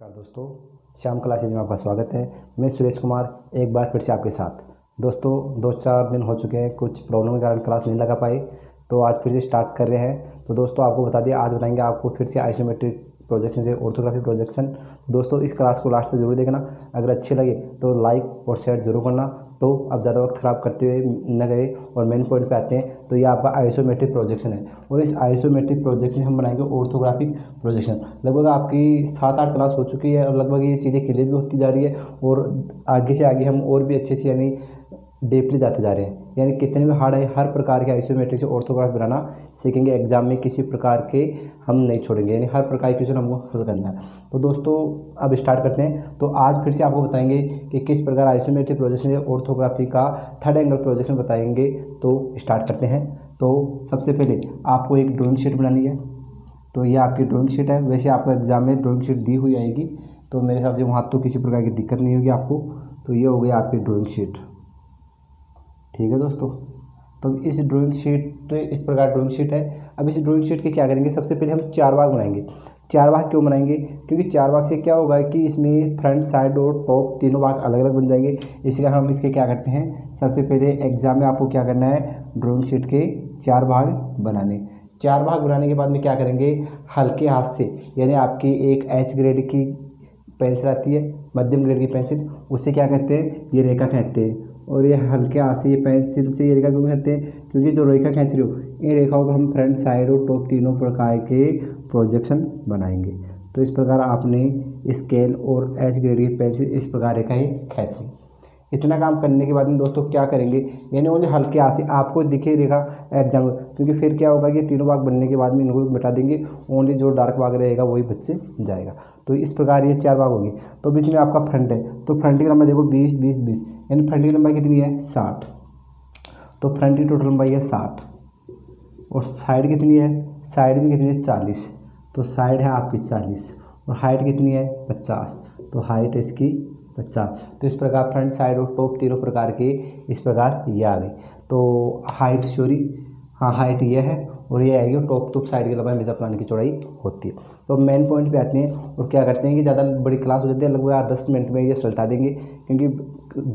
नमस्कार दोस्तों, श्याम क्लासेज में आपका स्वागत है। मैं सुरेश कुमार एक बार फिर से आपके साथ। दोस्तों 2-4 दिन हो चुके हैं, कुछ प्रॉब्लम के कारण क्लास नहीं लगा पाए, तो आज फिर से स्टार्ट कर रहे हैं। तो दोस्तों आपको बता दिया, आज बताएंगे आपको फिर से आइसोमेट्रिक प्रोजेक्शन से ऑर्थोग्राफिक प्रोजेक्शन। दोस्तों इस क्लास को लास्ट तक जरूर देखना, अगर अच्छे लगे तो लाइक और शेयर जरूर करना। तो अब ज़्यादा वक्त ख़राब करते हुए न गए और मेन पॉइंट पे आते हैं। तो ये आपका आइसोमेट्रिक प्रोजेक्शन है और इस आइसोमेट्रिक प्रोजेक्शन हम बनाएंगे ऑर्थोग्राफिक प्रोजेक्शन। लगभग आपकी 7-8 क्लास हो चुकी है और लगभग ये चीज़ें क्लियर भी होती जा रही है और आगे से आगे हम और भी अच्छे यानी डीपली जाते जा रहे हैं। यानी कितने भी हार्ड है, हर प्रकार के आइसोमेट्रिक से ऑर्थोग्राफ बनाना सीखेंगे। एग्जाम में किसी प्रकार के हम नहीं छोड़ेंगे, यानी हर प्रकार के क्वेश्चन हमको हल करना है। तो दोस्तों अब स्टार्ट करते हैं। तो आज फिर से आपको बताएंगे कि किस प्रकार आइसोमेट्रिक प्रोजेक्शन या ऑर्थोग्राफी का थर्ड एंगल प्रोजेक्शन बताएंगे। तो स्टार्ट करते हैं। तो सबसे पहले आपको एक ड्राइंग शीट बनानी है। तो ये आपकी ड्राइंग शीट है। वैसे आपको एग्जाम में ड्राइंग शीट दी हुई आएगी, तो मेरे हिसाब से वहाँ तो किसी प्रकार की दिक्कत नहीं होगी आपको। तो ये हो गई आपकी ड्राइंग शीट, ठीक है दोस्तों। तो इस ड्राइंग शीट इस प्रकार ड्राइंग शीट है। अब इस ड्राइंग शीट के क्या करेंगे, सबसे पहले हम 4 भाग बनाएंगे। 4 भाग क्यों बनाएंगे, क्योंकि 4 भाग से क्या होगा कि इसमें फ्रंट साइड और टॉप तीनों भाग अलग अलग बन जाएंगे। इसी कारण हम इसके क्या करते हैं, सबसे पहले एग्जाम में आपको क्या करना है, ड्राइंग शीट के 4 भाग बनाने। 4 भाग बनाने के बाद में क्या करेंगे, हल्के हाथ से, यानी आपकी एक एच ग्रेड की पेंसिल आती है, मध्यम ग्रेड की पेंसिल, उससे क्या कहते हैं, ये रेखा खींचते हैं। और ये हल्के हाथ से ये पेंसिल से ये रेखा क्यों खींचते हैं, क्योंकि जो रेखा खींच रहे हो इन रेखाओं को हम फ्रंट साइड और टॉप तीनों प्रकार के प्रोजेक्शन बनाएंगे। तो इस प्रकार आपने स्केल और एच ग्रेड की पेंसिल इस प्रकार रेखाएँ खींचनी। इतना काम करने के बाद में दोस्तों क्या करेंगे, यानी ओनली हल्के हाथ से आपको दिखे रेखा एग्जाम, क्योंकि फिर क्या होगा कि तीनों भाग बनने के बाद में इनको मिटा देंगे, ओनली जो डार्क भाग रहेगा वही बच्चे जाएगा। तो इस प्रकार ये 4 भाग होगी। तो बीच में आपका फ्रंट है, तो फ्रंट की लंबाई देखो 20-20-20, यानी फ्रंट की लंबाई कितनी है 60। तो फ्रंट की टोटल लंबाई है 60 और साइड कितनी है, साइड भी कितनी है 40। तो साइड है आपकी 40 और हाइट कितनी है 50। तो हाइट है इसकी 50। तो इस प्रकार फ्रंट साइड और टॉप तीनों प्रकार के इस प्रकार ये आ गई। तो हाइट हाइट ये है और ये आएगी टॉप साइड की लंबाई हमेशा प्लान की चौड़ाई होती है। तो मेन पॉइंट पे आते हैं और क्या करते हैं कि ज़्यादा बड़ी क्लास हो जाती है, लगभग 10 मिनट में ये सलटा देंगे, क्योंकि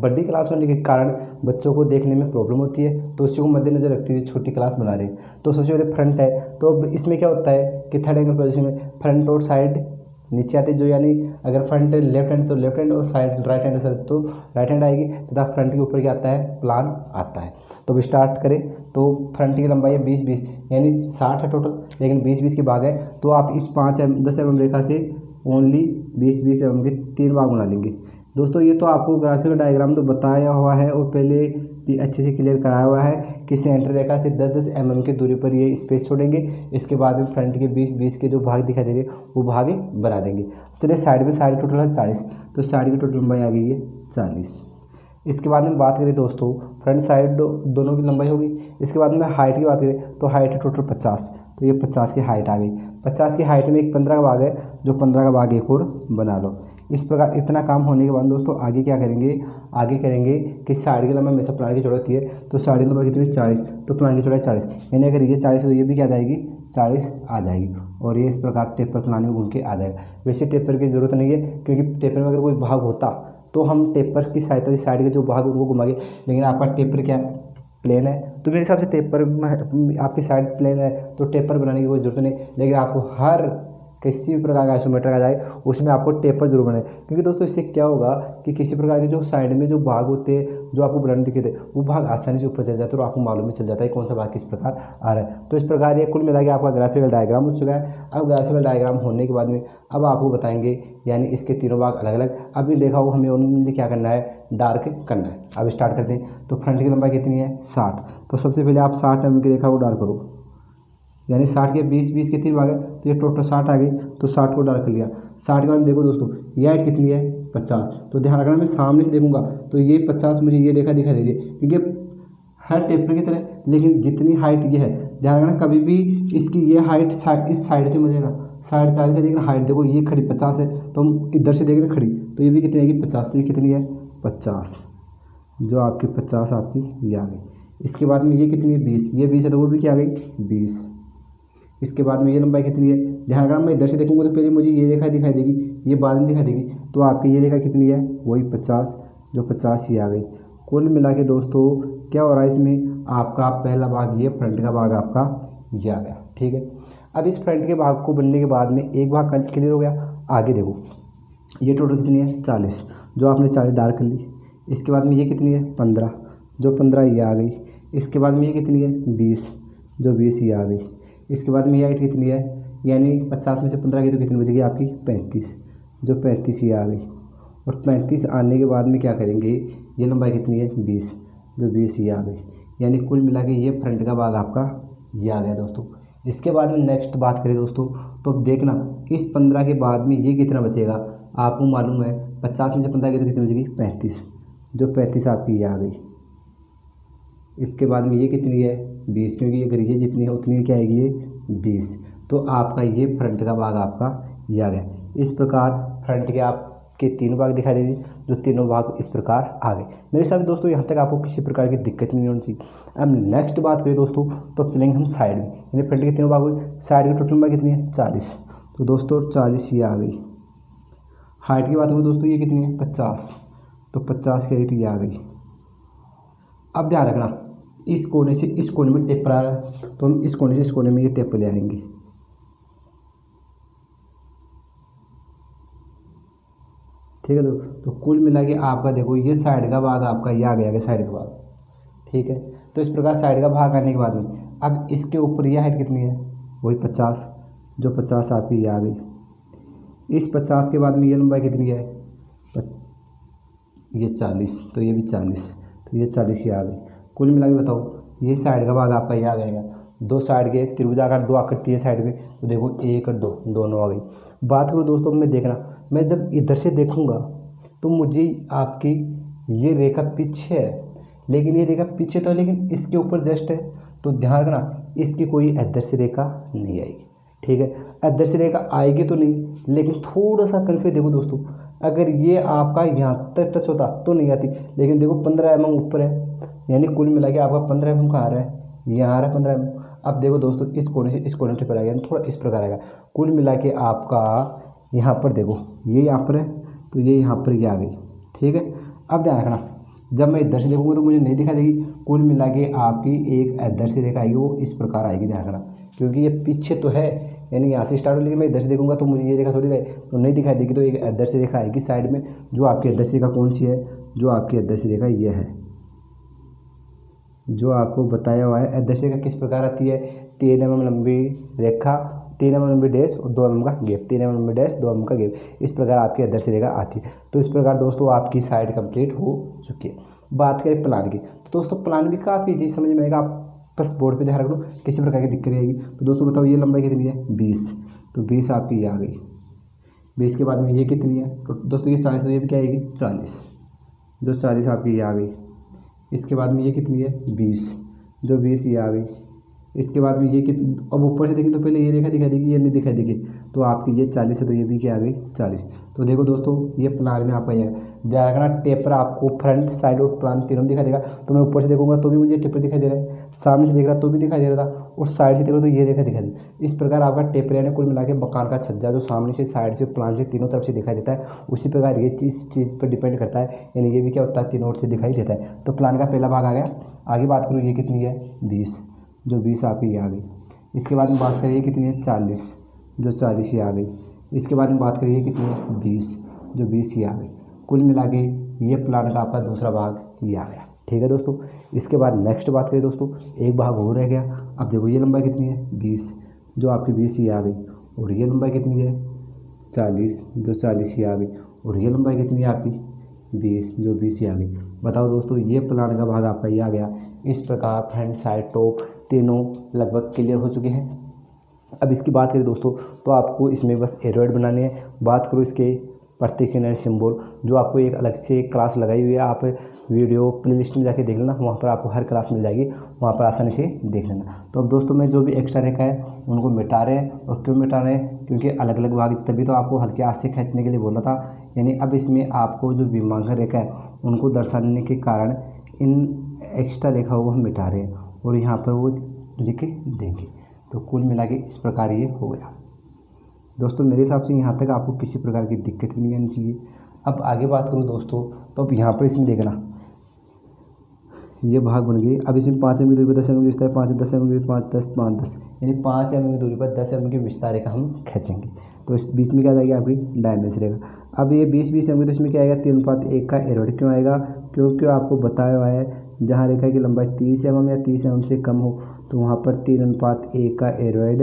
बड़ी क्लास होने के कारण बच्चों को देखने में प्रॉब्लम होती है। तो उसी को मद्देनजर रखते हुए छोटी क्लास बना रहे हैं। तो सबसे पहले फ्रंट है। तो अब इसमें क्या होता है कि थर्ड एंगल प्रोजेक्शन में फ्रंट और साइड नीचे आते, जो यानी अगर फ्रंट लेफ्ट हैंड तो लेफ्ट हैंड और साइड राइट हैंड तो राइट हैंड आएगी, तथा फ्रंट के ऊपर क्या आता है, प्लान आता है। तो अब स्टार्ट करें। तो फ्रंट की लंबाई है 20-20, यानी 60 है टोटल, लेकिन 20-20 के भाग है। तो आप इस 10 mm रेखा से ओनली 20-20 mm के 3 भाग बना लेंगे। दोस्तों ये तो आपको ग्राफिकल डायग्राम तो बताया हुआ है और पहले भी अच्छे से क्लियर कराया हुआ है कि सेंटर रेखा से 10-10 mm की दूरी पर ये स्पेस छोड़ेंगे। इसके बाद में फ्रंट के 20-20 के जो भाग दिखाई दे रहे वो भाग बना देंगे। चलिए साइड में, साइड टोटल है 40, तो साइड की टोटल लंबाई आ गई है 40। इसके बाद में बात करें दोस्तों, फ्रंट साइड दोनों की लंबाई होगी। इसके बाद में हाइट की बात करें तो हाइट है टोटल 50, तो ये 50 की हाइट आ गई। 50 की हाइट में एक 15 का भाग है, जो 15 का भाग एक और बना लो। इस प्रकार इतना काम होने के बाद दोस्तों आगे क्या करेंगे, आगे करेंगे कि साइड की लंबाई हमेशा प्लान की चौड़ाई होती है। तो साइड की लंबाई कितनी 40, तो प्लान की चौड़ाई 40, यानी अगर ये 40 है तो ये भी क्या आ जाएगी 40 आ जाएगी। और ये इस प्रकार टेपर प्लान में घूम के आ जाएगा। वैसे टेपर की ज़रूरत नहीं है, क्योंकि टेपर में अगर कोई भाग होता तो हम टेपर की सहायता से साइड के जो भाग उनको घुमाएंगे, लेकिन आपका टेपर क्या है, प्लेन है। तो मेरे हिसाब से टेपर आपकी साइड प्लेन है तो टेपर बनाने की कोई ज़रूरत नहीं, लेकिन आपको हर किसी भी प्रकार का आइसोमेट्रिक आ जाए उसमें आपको टेपर जरूर बनाए, क्योंकि दोस्तों इससे क्या होगा कि किसी प्रकार के जो साइड में जो भाग होते हैं जो आपको बनाने दिखे थे वो भाग आसानी से ऊपर चल जाते हैं और आपको मालूम ही चल जाता है कौन सा भाग किस प्रकार आ रहा है। तो इस प्रकार ये कुल मिला के आपका ग्राफिकल डायग्राम हो चुका है। अब ग्राफिकल डायग्राम होने के बाद में अब आपको बताएंगे, यानी इसके तीनों भाग अलग अलग। अभी देखा हो हमें उनमें क्या करना है, डार्क करना है। अब स्टार्ट करते हैं। तो फ्रंट की लंबाई कितनी है 60, तो सबसे पहले आप 60 mm की रेखा को डार्क करो, यानी 60 के 20-20 के 3 भाग है, तो ये टोटल 60 आ गई। तो 60 को डार्क कर लिया। 60 के बाद देखो दोस्तों ये हाइट कितनी है 50, तो ध्यान रखना मैं सामने से देखूंगा तो ये 50 मुझे ये रेखा दिखाई दे रही है, क्योंकि हर टेपर की तरह, लेकिन जितनी हाइट ये है ध्यान रखना कभी भी इसकी ये हाइट इस साइड से मिलेगा, साइड 40 है, लेकिन हाइट देखो ये खड़ी 50 है, तो हम इधर से देख रहे खड़ी, तो ये भी कितनी आएगी 50, तो ये कितनी है 50, जो आपकी 50 आपकी ये आ गई। इसके बाद में ये कितनी है 20, ये 20 है तो वो भी क्या आ गई 20। इसके बाद में ये लंबाई कितनी है, ध्यान रखना मैं इधर से देखूंगा तो पहले मुझे ये रेखा दिखाई देगी, ये बाद में दिखा देगी। तो आपकी ये रेखा कितनी है, वही 50, जो 50 ये आ गई। कुल मिला के दोस्तों क्या हो रहा है इसमें, आपका पहला भाग ये, फ्रंट का भाग आपका ये आ गया। ठीक है, अब इस फ्रंट के भाग को बनने के बाद में एक भाग क्लियर हो गया। आगे देखो ये टोटल कितनी है, 40, जो आपने 40 डार्क कर ली। इसके बाद में ये कितनी है, 15, जो 15 ये आ गई। इसके बाद में ये कितनी है, 20, जो 20 ये आ गई। इसके बाद में ये हाइट कितनी है, यानी 50 में से 15 की तो कितनी बचेगी आपकी, 35, जो 35 ये आ गई। और 35 आने के बाद में क्या करेंगे, ये लंबाई कितनी है, 20, जो 20 ये आ गई। यानी कुल मिला के ये फ्रंट का भाग आपका ये आ गया दोस्तों। इसके बाद में नेक्स्ट बात करें दोस्तों, तो अब देखना इस 15 के बाद में ये कितना बचेगा, आपको मालूम है 50 में से 15 की तो कितनी बचेगी, 35, जो 35 आपकी ये आ गई। इसके बाद में ये कितनी है, 20, क्योंकि अगर ये जितनी है उतनी क्या आएगी, ये 20। तो आपका ये फ्रंट का भाग आपका ये आ गया। इस प्रकार फ्रंट के आपके तीनों भाग दिखाई देंगे, जो तीनों भाग इस प्रकार आ गए। मेरे साथ दोस्तों यहाँ तक आपको किसी प्रकार की दिक्कत नहीं होनी चाहिए। अब नेक्स्ट बात करें दोस्तों, तो अब चलेंगे हम साइड में, यानी फ्रंट के तीनों भाग हुए। साइड की टोटल लंबाई कितनी है, 40, तो दोस्तों 40 ये आ गई। हाइट की बात करें दोस्तों, ये कितनी है, 50, तो 50 की हाइट ये आ गई। अब ध्यान रखना इस कोने से इस कोने में टेपर आ रहा है, तो हम इस कोने से इस कोने में ये टेपर ले आएंगे। ठीक है तो कुल मिला के आपका देखो ये साइड का भाग आपका ये आ गया साइड का भाग। ठीक है, तो इस प्रकार साइड का भाग आने के बाद में अब इसके ऊपर यह हाइट कितनी है, वही 50, जो 50 आपकी ये आ गई। इस 50 के बाद में ये लंबाई कितनी है, ये 40, तो ये भी 40, तो ये 40 ये आ गई। कुल मिला के बताओ ये साइड का भाग आपका ये आ जाएगा। दो साइड के त्रिभुजाकार दो आकृति है साइड में, तो देखो 1 और 2 दोनों आ गई। बात करूँ दोस्तों मैं देखना, मैं जब इधर से देखूंगा तो मुझे आपकी ये रेखा पीछे है, लेकिन ये रेखा पीछे तो है लेकिन इसके ऊपर जस्ट है, तो ध्यान रखना इसकी कोई अदृश्य रेखा नहीं आएगी। ठीक है, अदृश्य रेखा आएगी तो नहीं, लेकिन थोड़ा सा कन्फ्यूज देखो दोस्तों, अगर ये आपका यहाँ तक टच होता तो नहीं आती, लेकिन देखो 15 mm ऊपर है, यानी कुल मिला के आपका 15 mm कहाँ आ रहा है, यहाँ आ रहा है 15 mm। अब देखो दोस्तों इस कोने से इस कोने पर आएगा, यानी थोड़ा इस प्रकार आएगा। कुल मिला के आपका यहाँ पर देखो ये यहाँ पर है, तो ये यहाँ पर ये आ गई। ठीक है, अब ध्यान रखना जब मैं इधर से देखूंगा तो मुझे नहीं दिखा देगी। कुल मिला के आपकी एक इधर से रेखा आएगी, वो इस प्रकार आएगी। ध्यान रखना क्योंकि ये पीछे तो है, यानी यहाँ से स्टार्ट हो, लेकिन मैं इधर से देखूंगा तो मुझे ये रेखा थोड़ी तो नहीं दिखाई देगी, तो एक इधर से रेखा आएगी साइड में। जो आपकी इधर से रेखा कौन सी है, जो आपकी इधर से रेखा ये है, जो आपको बताया हुआ है। इधर से रेखा किस प्रकार आती है, 3 mm लंबी रेखा, 3 mm लंबी डैश और 2 mm का गैप, 3 mm लंबी डैश 2 mm का गैप, इस प्रकार आपकी इधर से रेखा आती है। तो इस प्रकार दोस्तों आपकी साइड कंप्लीट हो चुकी है। बात करें प्लान की, तो दोस्तों प्लान भी काफ़ी इजी समझ में आएगा, आप बस बोर्ड पे ध्यान रख लो, किसी प्रकार की दिक्कत नहीं आएगी। तो दोस्तों बताओ ये लंबाई कितनी है, 20, तो 20 आपकी ये आ गई। 20 के बाद में ये कितनी है, तो दोस्तों ये 40, तो ये भी क्या आएगी 40, जो 40 आपकी ये आ गई। इसके बाद में ये कितनी है 20, जो 20 ये आ गई। इसके बाद में ये कितनी, अब ऊपर से देखें तो पहले ये रेखा दिखा देगी, ये नहीं दिखाई देगी, तो आपकी ये 40 है, तो ये भी क्या आ गई 40। तो देखो दोस्तों ये प्लान में आपका ये ध्यान रखना, टेपर आपको फ्रंट साइड और प्लान तीनों दिखा देगा। तो मैं ऊपर से देखूंगा तो भी मुझे टेपर दिखाई दे रहा है, सामने से देख रहा तो भी दिखाई दे रहा था, और साइड से देखो तो ये रेखा दिखाई दे। इस प्रकार आपका टेपर यानी कुल मिला के मकान का छज्जा जो सामने से साइड से प्लान से तीनों तरफ से दिखाई देता है, उसी प्रकार ये चीज़ पर डिपेंड करता है, यानी ये भी क्या होता है तीनों ओर से दिखाई देता है। तो प्लान का पहला भाग आ गया। आगे बात करूँ ये कितनी है 20, जो 20 आपकी ये आ गई। इसके बाद में बात करिए कितनी है 40, जो 40 ये आ गई। इसके बाद में बात करिए कितनी है 20, जो 20 ये आ गई। कुल मिला के ये प्लान का आपका दूसरा भाग ये आ गया। ठीक है दोस्तों, इसके बाद नेक्स्ट बात करें दोस्तों, एक भाग हो रह गया। अब देखो ये लंबाई कितनी है 20, जो आपकी 20 ये आ गई, और ये लंबाई कितनी है 40, जो 40 ये आ गई, और ये लंबाई कितनी है आपकी 20, जो 20 ये आ गई। बताओ दोस्तों ये प्लान का भाग आपका ये आ गया। इस प्रकार फ्रंट साइड टॉप तीनों लगभग क्लियर हो चुके हैं। अब इसकी बात करें दोस्तों, तो आपको इसमें बस एरोइड बनाने हैं। बात करो इसके प्रतीक चिन्ह सिंबल, जो आपको एक अलग से क्लास लगाई हुई है, आप वीडियो प्लेलिस्ट में जाके देख लेना, वहाँ पर आपको हर क्लास मिल जाएगी, वहाँ पर आसानी से देख लेना। तो अब दोस्तों मैं जो भी एक्स्ट्रा रेखा है उनको मिटा रहे हैं, और क्यों मिटा रहे हैं, क्योंकि अलग अलग भाग, तभी तो आपको हल्के हाथ से खींचने के लिए बोला था। यानी अब इसमें आपको जो विमांकन रेखा है उनको दर्शाने के कारण इन एक्स्ट्रा रेखाओं को हम मिटा रहे हैं, और यहाँ पर वो लिख के देंगे। तो कुल मिला के इस प्रकार ये हो गया। दोस्तों मेरे हिसाब से यहाँ तक आपको किसी प्रकार की दिक्कत भी नहीं आनी चाहिए। अब आगे बात करूँ दोस्तों, तो अब यहाँ पर इसमें देखना ये भाग बन गई। अब इसमें 5 एम की दूरी पर 10 एम की विस्तार, 5 10 एम की 5 10 5 10, यानी 5 एम की दूरी पर 10 एम की विस्तार रेखा हम खींचेंगे। तो इस बीच में क्या जाएगी आपकी डायमेंशन रेखा। अब ये 20 एम की, तो इसमें क्या आएगा 3:1 का एरोड। क्यों आएगा? क्योंकि आपको बताया हुआ है जहाँ रेखा की लंबाई 30 एम या 30 एम से कम हो तो वहाँ पर 3:1 का एरोड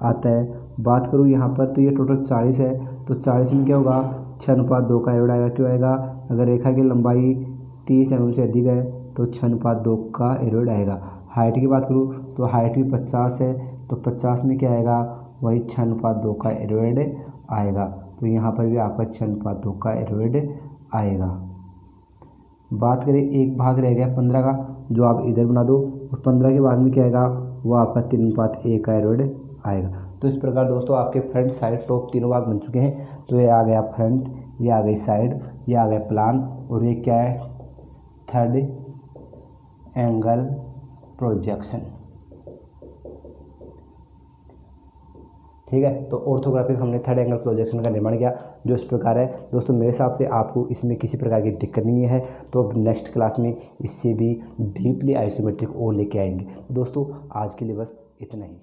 आता है। बात करूँ यहाँ पर तो ये टोटल 40 है, तो 40 में क्या होगा 6:2 का एरोड आएगा। क्यों आएगा? अगर रेखा की लंबाई 30 एम से अधिक है तो 6:2 का एरोड आएगा। हाइट की बात करूँ तो हाइट भी 50 है, तो 50 में क्या आएगा वही 6:2 का एरोड आएगा। तो यहाँ पर भी आपका 6:2 का एरोड आएगा। बात करें एक भाग रह गया 15 का, जो आप इधर बना दो, और 15 के भाग में क्या आएगा वो आपका 3:1 का एरोड आएगा। तो इस प्रकार दोस्तों आपके फ्रंट साइड टॉप तीनों भाग बन चुके हैं। तो ये आ गया फ्रंट, ये आ गई साइड, ये आ गया प्लान, और ये क्या है थर्ड एंगल प्रोजेक्शन। ठीक है, तो ऑर्थोग्राफी हमने थर्ड एंगल प्रोजेक्शन का निर्माण किया जो इस प्रकार है। दोस्तों मेरे हिसाब से आपको इसमें किसी प्रकार की दिक्कत नहीं है, तो अब नेक्स्ट क्लास में इससे भी डीपली आइसोमेट्रिक और लेके आएंगे। दोस्तों आज के लिए बस इतना ही।